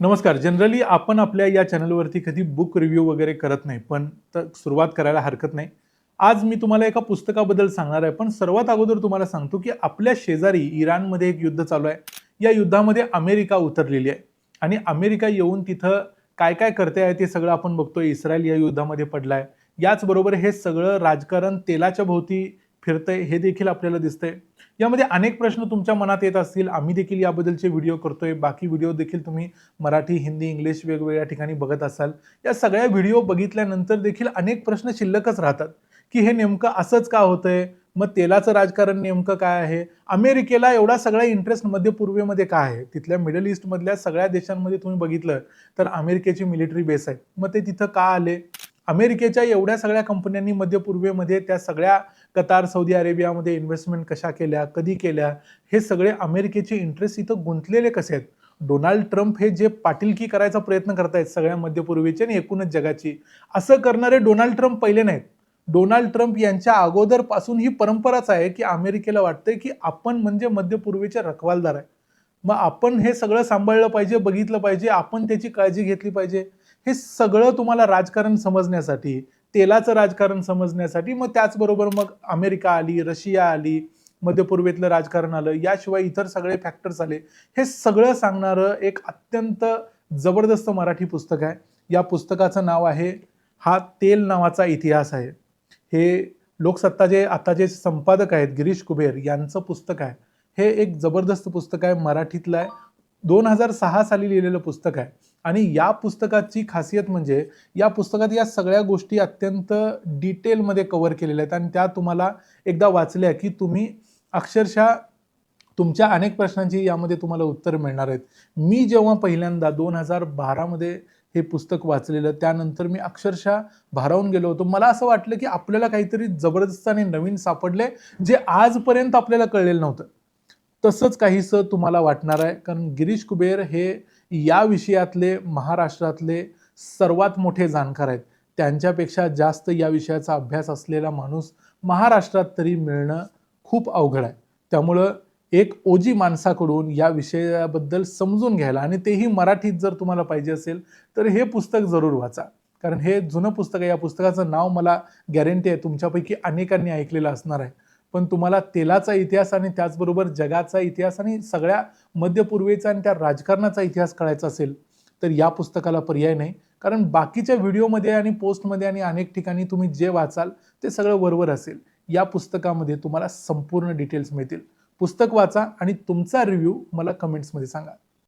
नमस्कार. जनरली आपण आपल्या या चॅनलवरती कधी बुक रिव्ह्यू वगैरे करत नाही, पण सुरुवात करायला हरकत नाही. आज मी तुम्हाला एका पुस्तकाबद्दल सांगणार आहे, पण सर्वात अगोदर तुम्हाला सांगतो, की आपल्या शेजारी इराणमध्ये एक युद्ध चालू आहे. या युद्धामध्ये अमेरिका उतरलेली आहे आणि अमेरिका येऊन तिथं काय-काय करते आहे ते सगळं आपण बघतोय. इस्रायल या युद्धामध्ये पडलाय. याचबरोबर हे सगळं राजकारण तेलाच्या भोवती फिरतंय हे देखील आपल्याला दिसतंय. यामध्ये अनेक प्रश्न तुमच्या मनात येत असतील. आम्ही देखील याबद्दलचे व्हिडिओ करतोय. बाकी व्हिडिओ देखील तुम्ही मराठी, हिंदी, इंग्लिश वेगवेगळ्या ठिकाणी बघत असाल. या सगळ्या व्हिडिओ बघितल्यानंतर देखील अनेक प्रश्न शिल्लकच राहतात, की हे नेमकं असंच का होतंय? मग तेलाचं राजकारण नेमकं काय आहे? अमेरिकेला एवढा सगळा इंटरेस्ट मध्य पूर्वेमध्ये का आहे? तिथल्या मिडल ईस्टमधल्या सगळ्या देशांमध्ये तुम्ही बघितलं तर अमेरिकेची मिलिटरी बेस आहे. मग ते तिथं का आले? अमेरिकेच्या एवढ्या सगळ्या कंपन्यांनी मध्य पूर्वेमध्ये त्या सगळ्या कतार, सौदी अरेबियामध्ये इन्व्हेस्टमेंट कशा केल्या, कधी केल्या? हे सगळे अमेरिकेचे इंटरेस्ट इथं गुंतलेले कसे आहेत? डोनाल्ड ट्रम्प हे जे पाटीलकी करायचा प्रयत्न करतायत सगळ्या मध्यपूर्वेची आणि एकूणच जगाची, असं करणारे डोनाल्ड ट्रम्प पहिले नाहीत. डोनाल्ड ट्रम्प यांच्या अगोदरपासून ही परंपराच आहे, की अमेरिकेला वाटतंय, की आपण म्हणजे मध्यपूर्वेचे रखवालदार आहे. मग आपण हे सगळं सांभाळलं पाहिजे, बघितलं पाहिजे, आपण त्याची काळजी घेतली पाहिजे. हे सगळं तुम्हाला राजकारण समजण्यासाठी, तेलाचं राजकारण समजण्यासाठी, मग त्याचबरोबर मग अमेरिका आली, रशिया आली, मध्यपूर्वेतलं राजकारण आलं, याशिवाय इतर सगळे फॅक्टर्स आले. हे सगळं सांगणारं एक अत्यंत जबरदस्त मराठी पुस्तक आहे. या पुस्तकाचं नाव आहे हा तेल नावाचा इतिहास आहे. हे लोकसत्ता जे आता जे संपादक आहेत गिरीश कुबेर यांचं पुस्तक आहे. हे एक जबरदस्त पुस्तक आहे, मराठीतलं आहे. 2006 साली लिहिलेलं पुस्तक आहे आणि या पुस्तकाची खासियत म्हणजे या पुस्तकात या सगळ्या गोष्टी अत्यंत डिटेलमध्ये कव्हर केलेल्या आहेत आणि त्या तुम्हाला एकदा वाचल्या की तुम्ही अक्षरशः तुमच्या अनेक प्रश्नांची यामध्ये तुम्हाला उत्तर मिळणार आहेत. मी जेव्हा पहिल्यांदा 2012 मध्ये हे पुस्तक वाचलेलं, त्यानंतर मी अक्षरशः भारावून गेलो होतो. मला असं वाटलं की आपल्याला काहीतरी जबरदस्त आणि नवीन सापडले, जे आजपर्यंत आपल्याला कळलेलं नव्हतं. तसंच काहीसं तुम्हाला वाटणार आहे, कारण गिरीश कुबेर हे या विषयातले महाराष्ट्रातले सर्वात मोठे जाणकार आहेत. त्यांच्यापेक्षा जास्त या विषयाचा अभ्यास असलेला माणूस महाराष्ट्रात तरी मिळणं खूप अवघड आहे. त्यामुळं एक ओजी माणसाकडून या विषयाबद्दल समजून घ्यायला आणि तेही मराठीत जर तुम्हाला पाहिजे असेल, तर हे पुस्तक जरूर वाचा. कारण हे जुनं पुस्तक आहे. या पुस्तकाचं नाव मला गॅरंटी आहे तुमच्यापैकी अनेकांनी ऐकलेलं असणार आहे. पण तुम्हाला तेलाचा इतिहास आणि त्याचबरोबर जगाचा इतिहास आणि सगळ्या मध्यपूर्वेचा आणि त्या राजकारणाचा इतिहास कळायचा असेल, तर या पुस्तकाला पर्याय नाही. कारण बाकीच्या व्हिडिओमध्ये आणि पोस्टमध्ये आणि अनेक ठिकाणी तुम्ही जे वाचाल ते सगळं वरवर असेल. या पुस्तकामध्ये तुम्हाला संपूर्ण डिटेल्स मिळतील. पुस्तक वाचा आणि तुमचा रिव्ह्यू मला कमेंट्समध्ये सांगा.